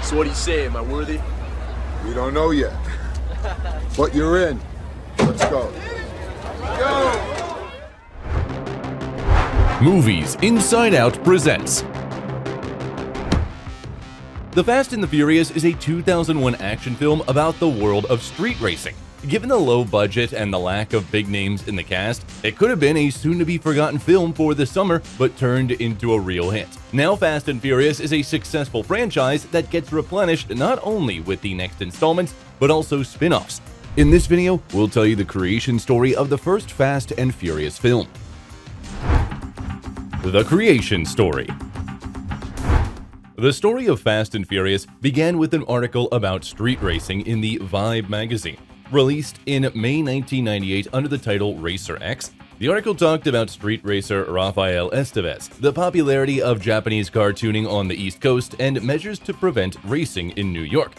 So what do you say? Am I worthy? We don't know yet. But you're in. Let's go. Go! Movies Inside Out presents The Fast and the Furious is a 2001 action film about the world of street racing. Given the low budget and the lack of big names in the cast, it could have been a soon-to-be-forgotten film for the summer, but turned into a real hit. Now Fast and Furious is a successful franchise that gets replenished not only with the next installments, but also spin-offs. In this video, we'll tell you the creation story of the first Fast and Furious film. The creation story. The story of Fast and Furious began with an article about street racing in the Vibe magazine. Released in May 1998 under the title Racer X, the article talked about street racer Rafael Estevez, the popularity of Japanese cartooning on the East Coast, and measures to prevent racing in New York.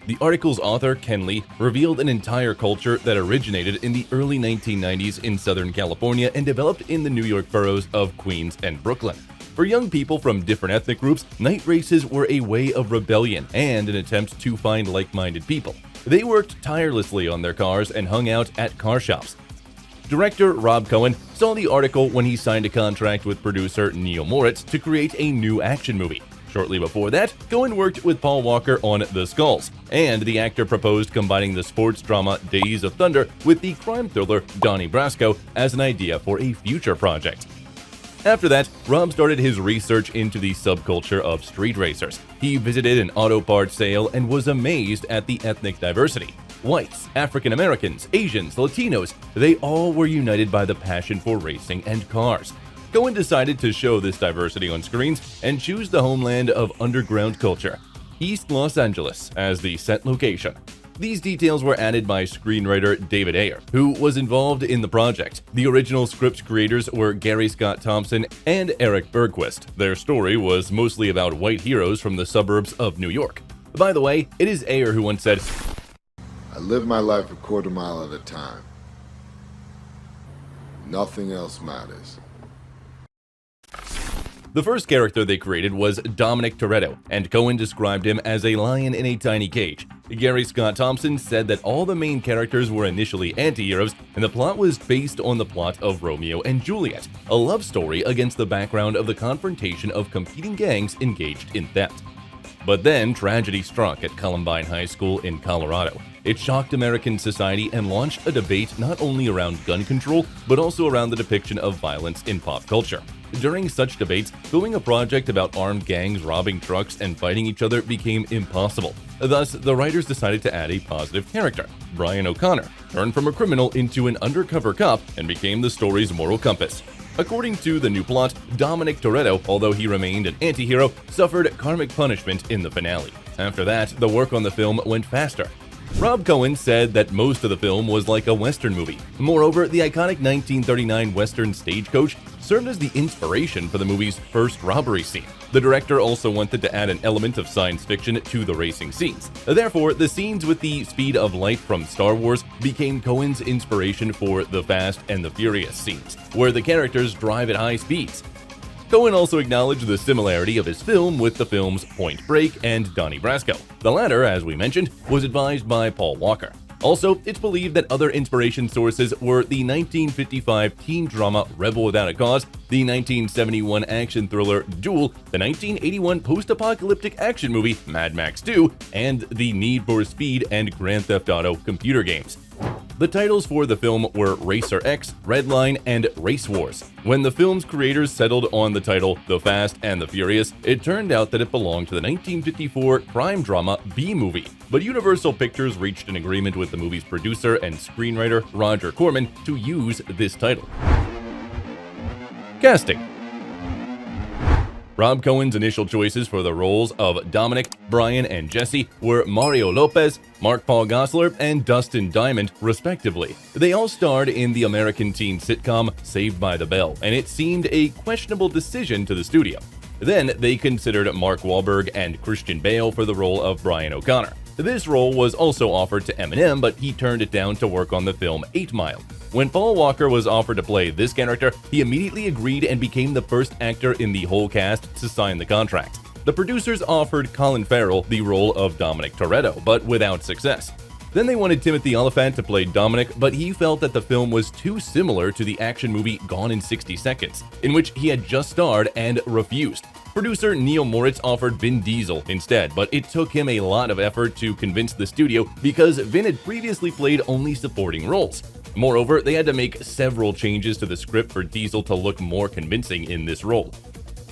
The article's author, Ken Lee, revealed an entire culture that originated in the early 1990s in Southern California and developed in the New York boroughs of Queens and Brooklyn. For young people from different ethnic groups, night races were a way of rebellion and an attempt to find like-minded people. They worked tirelessly on their cars and hung out at car shops. Director Rob Cohen saw the article when he signed a contract with producer Neil Moritz to create a new action movie. Shortly before that, Cohen worked with Paul Walker on The Skulls, and the actor proposed combining the sports drama Days of Thunder with the crime thriller Donnie Brasco as an idea for a future project. After that, Rob started his research into the subculture of street racers. He visited an auto parts sale and was amazed at the ethnic diversity. Whites, African Americans, Asians, Latinos, they all were united by the passion for racing and cars. Cohen decided to show this diversity on screens and choose the homeland of underground culture, East Los Angeles, as the set location. These details were added by screenwriter David Ayer, who was involved in the project. The original script creators were Gary Scott Thompson and Eric Bergquist. Their story was mostly about white heroes from the suburbs of New York. By the way, it is Ayer who once said, I live my life a quarter mile at a time. Nothing else matters. The first character they created was Dominic Toretto, and Cohen described him as a lion in a tiny cage. Gary Scott Thompson said that all the main characters were initially anti-heroes, and the plot was based on the plot of Romeo and Juliet, a love story against the background of the confrontation of competing gangs engaged in theft. But then tragedy struck at Columbine High School in Colorado. It shocked American society and launched a debate not only around gun control, but also around the depiction of violence in pop culture. During such debates, doing a project about armed gangs robbing trucks and fighting each other became impossible. Thus, the writers decided to add a positive character. Brian O'Connor turned from a criminal into an undercover cop and became the story's moral compass. According to the new plot, Dominic Toretto, although he remained an anti-hero, suffered karmic punishment in the finale. After that, the work on the film went faster. Rob Cohen said that most of the film was like a Western movie. Moreover, the iconic 1939 Western stagecoach served as the inspiration for the movie's first robbery scene. The director also wanted to add an element of science fiction to the racing scenes. Therefore, the scenes with the speed of light from Star Wars became Cohen's inspiration for the Fast and the Furious scenes, where the characters drive at high speeds. Cohen also acknowledged the similarity of his film with the films Point Break and Donnie Brasco. The latter, as we mentioned, was advised by Paul Walker. Also, it's believed that other inspiration sources were the 1955 teen drama Rebel Without a Cause, the 1971 action thriller Duel, the 1981 post-apocalyptic action movie Mad Max 2, and the Need for Speed and Grand Theft Auto computer games. The titles for the film were Racer X, Redline, and Race Wars. When the film's creators settled on the title The Fast and the Furious, it turned out that it belonged to the 1954 crime drama B-Movie. But Universal Pictures reached an agreement with the movie's producer and screenwriter Roger Corman to use this title. Casting. Rob Cohen's initial choices for the roles of Dominic, Brian, and Jesse were Mario Lopez, Mark Paul Gosselaar, and Dustin Diamond, respectively. They all starred in the American teen sitcom Saved by the Bell, and it seemed a questionable decision to the studio. Then they considered Mark Wahlberg and Christian Bale for the role of Brian O'Connor. This role was also offered to Eminem, but he turned it down to work on the film 8 Mile. When Paul Walker was offered to play this character, he immediately agreed and became the first actor in the whole cast to sign the contract. The producers offered Colin Farrell the role of Dominic Toretto, but without success. Then they wanted Timothy Olyphant to play Dominic, but he felt that the film was too similar to the action movie Gone in 60 Seconds, in which he had just starred, and refused. Producer Neil Moritz offered Vin Diesel instead, but it took him a lot of effort to convince the studio because Vin had previously played only supporting roles. Moreover, they had to make several changes to the script for Diesel to look more convincing in this role.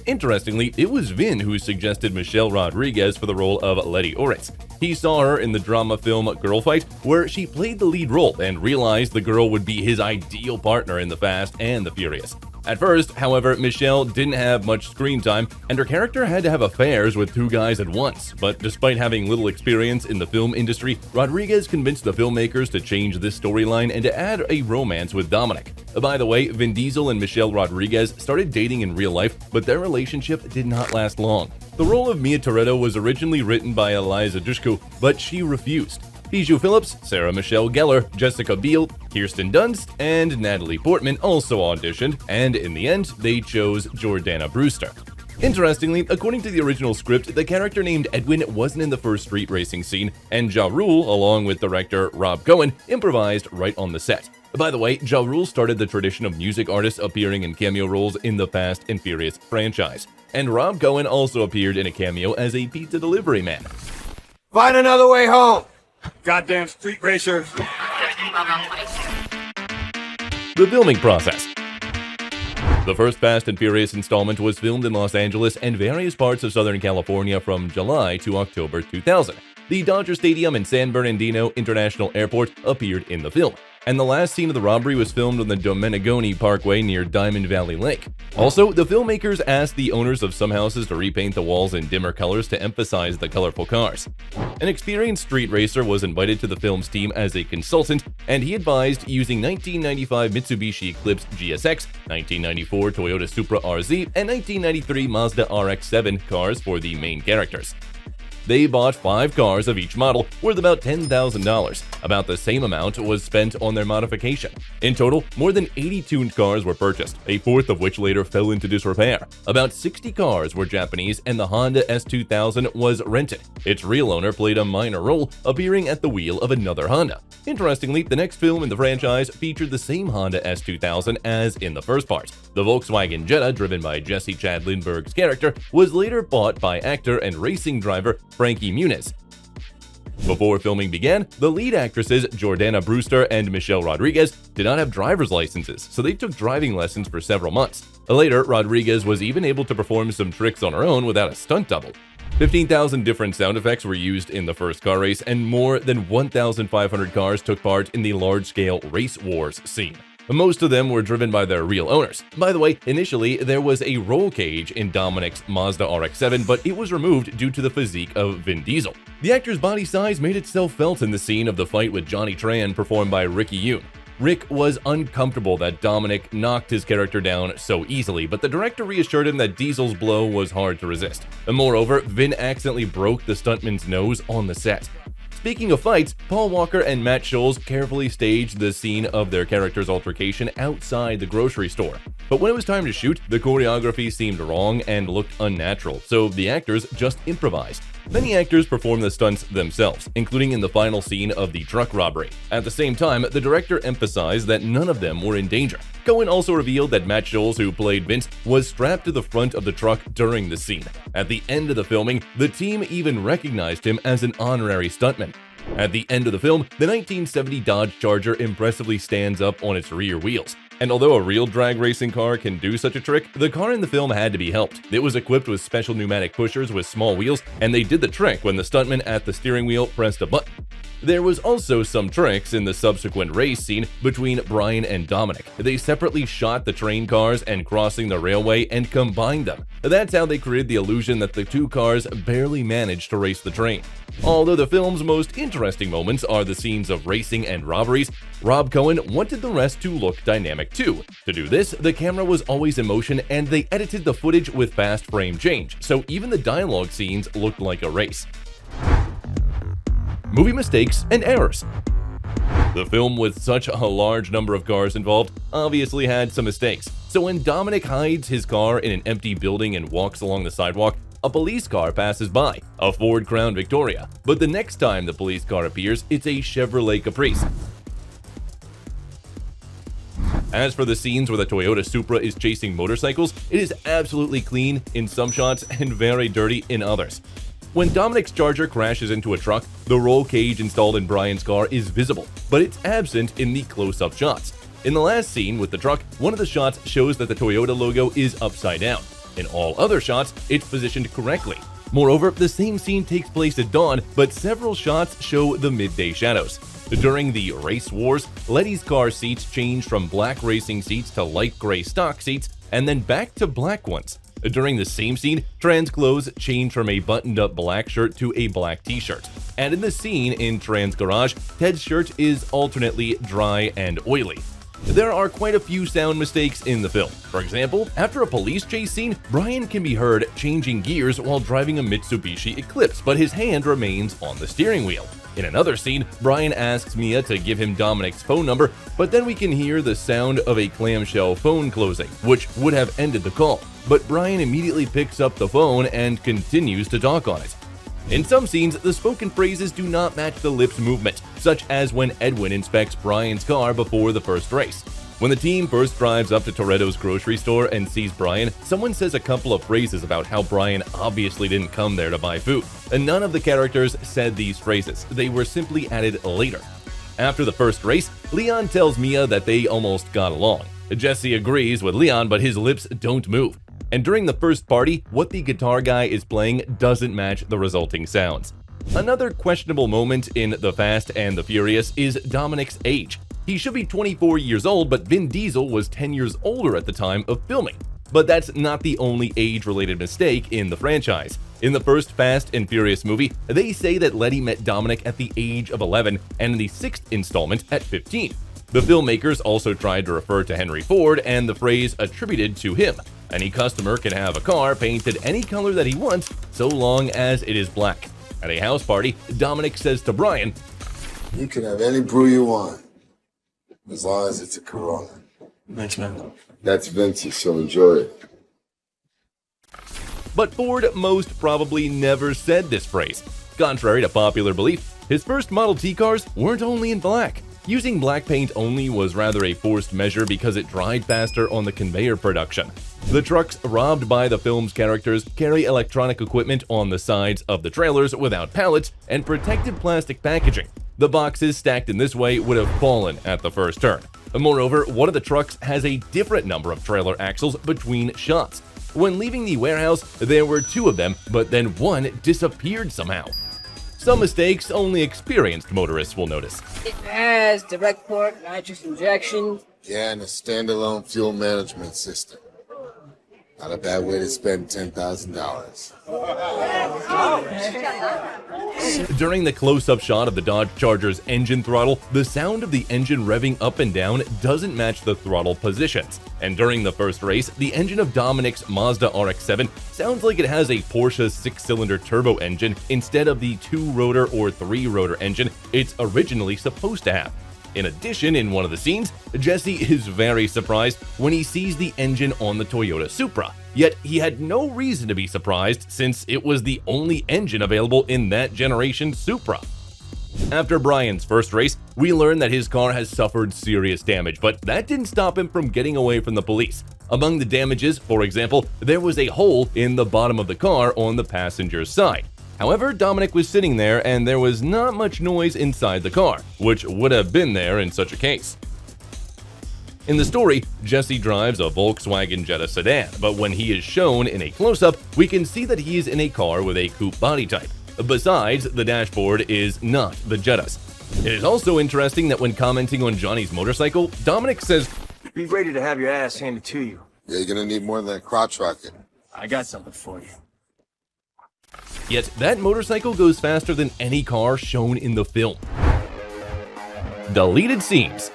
Interestingly, it was Vin who suggested Michelle Rodriguez for the role of Letty Oritz. He saw her in the drama film Girl Fight, where she played the lead role, and realized the girl would be his ideal partner in The Fast and the Furious. At first, however, Michelle didn't have much screen time, and her character had to have affairs with two guys at once. But despite having little experience in the film industry, Rodriguez convinced the filmmakers to change this storyline and to add a romance with Dominic. By the way, Vin Diesel and Michelle Rodriguez started dating in real life, but their relationship did not last long. The role of Mia Toretto was originally written by Eliza Dushku, but she refused. Bijou Phillips, Sarah Michelle Gellar, Jessica Biel, Kirsten Dunst, and Natalie Portman also auditioned, and in the end, they chose Jordana Brewster. Interestingly, according to the original script, the character named Edwin wasn't in the first street racing scene, and Ja Rule, along with director Rob Cohen, improvised right on the set. By the way, Ja Rule started the tradition of music artists appearing in cameo roles in the Fast and Furious franchise, and Rob Cohen also appeared in a cameo as a pizza delivery man. Find another way home! Goddamn street racer! The filming process. The first Fast and Furious installment was filmed in Los Angeles and various parts of Southern California from July to October 2000. The Dodger Stadium and San Bernardino International Airport appeared in the film, and the last scene of the robbery was filmed on the Domenigoni Parkway near Diamond Valley Lake. Also, the filmmakers asked the owners of some houses to repaint the walls in dimmer colors to emphasize the colorful cars. An experienced street racer was invited to the film's team as a consultant, and he advised using 1995 Mitsubishi Eclipse GSX, 1994 Toyota Supra RZ, and 1993 Mazda RX-7 cars for the main characters. They bought 5 cars of each model, worth about $10,000. About the same amount was spent on their modification. In total, more than 80 tuned cars were purchased, a fourth of which later fell into disrepair. About 60 cars were Japanese, and the Honda S2000 was rented. Its real owner played a minor role, appearing at the wheel of another Honda. Interestingly, the next film in the franchise featured the same Honda S2000 as in the first part. The Volkswagen Jetta, driven by Jesse Chad Lindbergh's character, was later bought by actor and racing driver Frankie Muniz. Before filming began, the lead actresses Jordana Brewster and Michelle Rodriguez did not have driver's licenses, so they took driving lessons for several months. Later, Rodriguez was even able to perform some tricks on her own without a stunt double. 15,000 different sound effects were used in the first car race, and more than 1,500 cars took part in the large-scale race wars scene. Most of them were driven by their real owners. By the way, initially there was a roll cage in Dominic's Mazda RX-7, but it was removed due to the physique of Vin Diesel. The actor's body size made itself felt in the scene of the fight with Johnny Tran, performed by Ricky Yoon. Rick was uncomfortable that Dominic knocked his character down so easily, but the director reassured him that Diesel's blow was hard to resist. And moreover, Vin accidentally broke the stuntman's nose on the set. Speaking of fights, Paul Walker and Matt Scholes carefully staged the scene of their characters' altercation outside the grocery store. But when it was time to shoot, the choreography seemed wrong and looked unnatural, so the actors just improvised. Many actors performed the stunts themselves, including in the final scene of the truck robbery. At the same time, the director emphasized that none of them were in danger. Cohen also revealed that Matt Scholes, who played Vince, was strapped to the front of the truck during the scene. At the end of the filming, the team even recognized him as an honorary stuntman. At the end of the film, the 1970 Dodge Charger impressively stands up on its rear wheels. And although a real drag racing car can do such a trick, the car in the film had to be helped. It was equipped with special pneumatic pushers with small wheels, and they did the trick when the stuntman at the steering wheel pressed a button. There was also some tricks in the subsequent race scene between Brian and Dominic. They separately shot the train cars and crossing the railway and combined them. That's how they created the illusion that the two cars barely managed to race the train. Although the film's most interesting moments are the scenes of racing and robberies, Rob Cohen wanted the rest to look dynamic too. To do this, the camera was always in motion and they edited the footage with fast frame change, so even the dialogue scenes looked like a race. Movie mistakes and errors. The film, with such a large number of cars involved, obviously had some mistakes. So when Dominic hides his car in an empty building and walks along the sidewalk, a police car passes by, a Ford Crown Victoria, but the next time the police car appears, it's a Chevrolet Caprice. As for the scenes where the Toyota Supra is chasing motorcycles, it is absolutely clean in some shots and very dirty in others. When Dominic's Charger crashes into a truck, the roll cage installed in Brian's car is visible, but it's absent in the close-up shots. In the last scene with the truck, one of the shots shows that the Toyota logo is upside down. In all other shots, it's positioned correctly. Moreover, the same scene takes place at dawn, but several shots show the midday shadows. During the race wars, Letty's car seats change from black racing seats to light gray stock seats, and then back to black ones. During the same scene, Tran's clothes change from a buttoned-up black shirt to a black t-shirt. And in the scene in Tran's garage, Ted's shirt is alternately dry and oily. There are quite a few sound mistakes in the film. For example, after a police chase scene, Brian can be heard changing gears while driving a Mitsubishi Eclipse, but his hand remains on the steering wheel. In another scene, Brian asks Mia to give him Dominic's phone number, but then we can hear the sound of a clamshell phone closing, which would have ended the call. But Brian immediately picks up the phone and continues to talk on it. In some scenes, the spoken phrases do not match the lips movement, such as when Edwin inspects Brian's car before the first race. When the team first drives up to Toretto's grocery store and sees Brian, someone says a couple of phrases about how Brian obviously didn't come there to buy food. And none of the characters said these phrases, they were simply added later. After the first race, Leon tells Mia that they almost got along. Jesse agrees with Leon, but his lips don't move. And during the first party, what the guitar guy is playing doesn't match the resulting sounds. Another questionable moment in The Fast and the Furious is Dominic's age. He should be 24 years old, but Vin Diesel was 10 years older at the time of filming. But that's not the only age-related mistake in the franchise. In the first Fast and Furious movie, they say that Letty met Dominic at the age of 11 and in the sixth installment at 15. The filmmakers also tried to refer to Henry Ford and the phrase attributed to him. Any customer can have a car painted any color that he wants, so long as it is black. At a house party, Dominic says to Brian, You can have any brew you want, as long as it's a Corona. Thanks, man. That's Vince's, so enjoy it. But Ford most probably never said this phrase. Contrary to popular belief, his first Model T cars weren't only in black. Using black paint only was rather a forced measure because it dried faster on the conveyor production. The trucks robbed by the film's characters carry electronic equipment on the sides of the trailers without pallets and protected plastic packaging. The boxes stacked in this way would have fallen at the first turn. Moreover, one of the trucks has a different number of trailer axles between shots. When leaving the warehouse, there were two of them, but then one disappeared somehow. Some mistakes only experienced motorists will notice. It has direct port nitrous injection. Yeah, and a standalone fuel management system. Not a bad way to spend $10,000. During the close-up shot of the Dodge Charger's engine throttle, the sound of the engine revving up and down doesn't match the throttle positions. And during the first race, the engine of Dominic's Mazda RX-7 sounds like it has a Porsche 6-cylinder turbo engine instead of the 2-rotor or 3-rotor engine it's originally supposed to have. In addition, in one of the scenes, Jesse is very surprised when he sees the engine on the Toyota Supra. Yet he had no reason to be surprised since it was the only engine available in that generation Supra. After Brian's first race, we learn that his car has suffered serious damage, but that didn't stop him from getting away from the police. Among the damages, for example, there was a hole in the bottom of the car on the passenger's side. However, Dominic was sitting there and there was not much noise inside the car, which would have been there in such a case. In the story, Jesse drives a Volkswagen Jetta sedan, but when he is shown in a close-up, we can see that he is in a car with a coupe body type. Besides, the dashboard is not the Jetta's. It is also interesting that when commenting on Johnny's motorcycle, Dominic says, Be ready to have your ass handed to you. Yeah, you're gonna need more than a crotch rocket. I got something for you. Yet that motorcycle goes faster than any car shown in the film. Deleted scenes.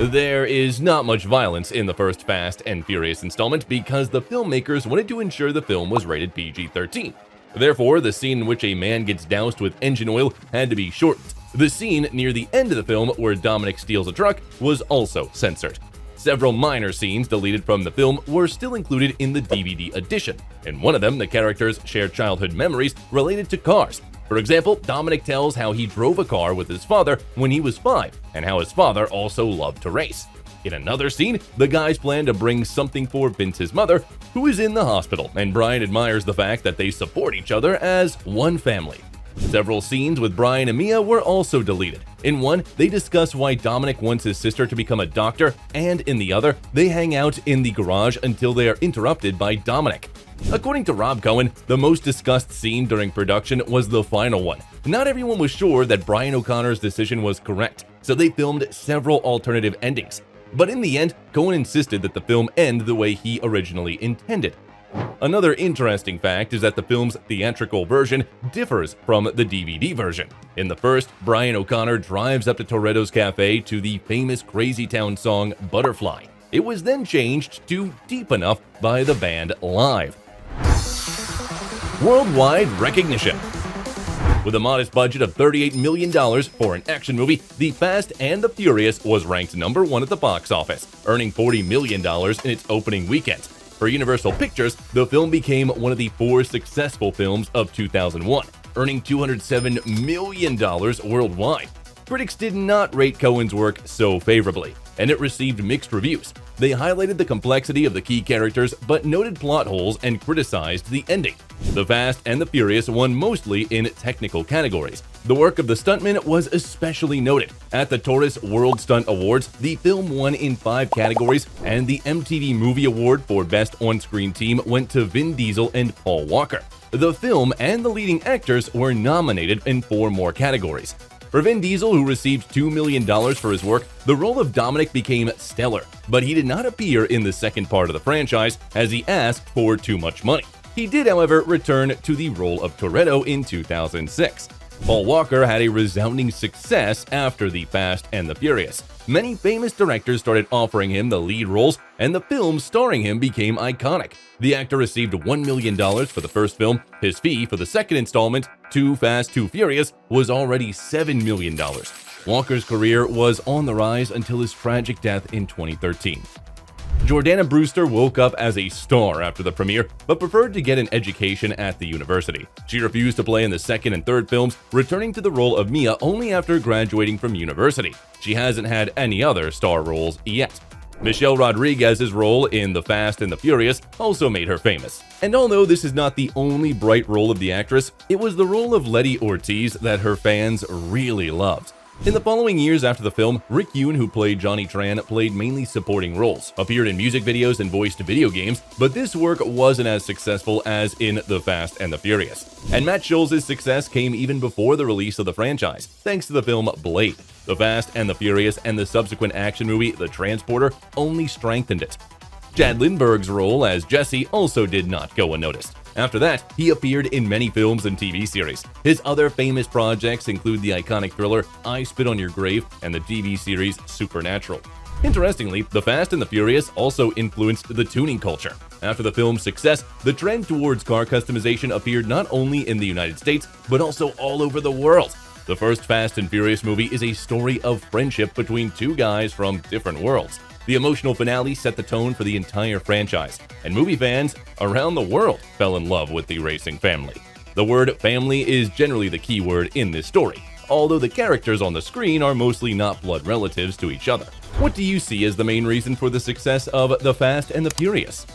There is not much violence in the first Fast and Furious installment because the filmmakers wanted to ensure the film was rated PG-13. Therefore, the scene in which a man gets doused with engine oil had to be shortened. The scene near the end of the film where Dominic steals a truck was also censored. Several minor scenes deleted from the film were still included in the DVD edition. In one of them, the characters shared childhood memories related to cars. For example, Dominic tells how he drove a car with his father when he was 5, and how his father also loved to race. In another scene, the guys plan to bring something for Vince's mother, who is in the hospital, and Brian admires the fact that they support each other as one family. Several scenes with Brian and Mia were also deleted. In one, they discuss why Dominic wants his sister to become a doctor, and in the other, they hang out in the garage until they are interrupted by Dominic. According to Rob Cohen, the most discussed scene during production was the final one. Not everyone was sure that Brian O'Connor's decision was correct, so they filmed several alternative endings. But in the end, Cohen insisted that the film end the way he originally intended. Another interesting fact is that the film's theatrical version differs from the DVD version. In the first, Brian O'Connor drives up to Toretto's Cafe to the famous Crazy Town song Butterfly. It was then changed to Deep Enough by the band live. Worldwide recognition. With a modest budget of $38 million for an action movie, The Fast and the Furious was ranked number 1 at the box office, earning $40 million in its opening weekend. For Universal Pictures, the film became one of the 4 successful films of 2001, earning $207 million worldwide. Critics did not rate Cohen's work so favorably, and it received mixed reviews. They highlighted the complexity of the key characters but noted plot holes and criticized the ending. The Fast and the Furious won mostly in technical categories. The work of the stuntmen was especially noted. At the Taurus World Stunt Awards, the film won in 5 categories, and the MTV Movie Award for Best On-Screen Team went to Vin Diesel and Paul Walker. The film and the leading actors were nominated in 4 more categories. For Vin Diesel, who received $2 million for his work, the role of Dominic became stellar, but he did not appear in the second part of the franchise as he asked for too much money. He did, however, return to the role of Toretto in 2006. Paul Walker had a resounding success after The Fast and the Furious. Many famous directors started offering him the lead roles, and the films starring him became iconic. The actor received $1 million for the first film. His fee for the second installment, Too Fast, Too Furious, was already $7 million. Walker's career was on the rise until his tragic death in 2013. Jordana Brewster woke up as a star after the premiere, but preferred to get an education at the university. She refused to play in the second and third films, returning to the role of Mia only after graduating from university. She hasn't had any other star roles yet. Michelle Rodriguez's role in The Fast and the Furious also made her famous. And although this is not the only bright role of the actress, it was the role of Letty Ortiz that her fans really loved. In the following years after the film, Rick Yoon, who played Johnny Tran, played mainly supporting roles, appeared in music videos and voiced video games, but this work wasn't as successful as in The Fast and the Furious. And Matt Schulz's success came even before the release of the franchise, thanks to the film Blade. The Fast and the Furious and the subsequent action movie The Transporter only strengthened it. Chad Lindbergh's role as Jesse also did not go unnoticed. After that, he appeared in many films and TV series. His other famous projects include the iconic thriller I Spit on Your Grave and the TV series Supernatural. Interestingly, The Fast and the Furious also influenced the tuning culture. After the film's success, the trend towards car customization appeared not only in the United States, but also all over the world. The first Fast and Furious movie is a story of friendship between 2 guys from different worlds. The emotional finale set the tone for the entire franchise, and movie fans around the world fell in love with the racing family. The word family is generally the key word in this story, although the characters on the screen are mostly not blood relatives to each other. What do you see as the main reason for the success of The Fast and the Furious?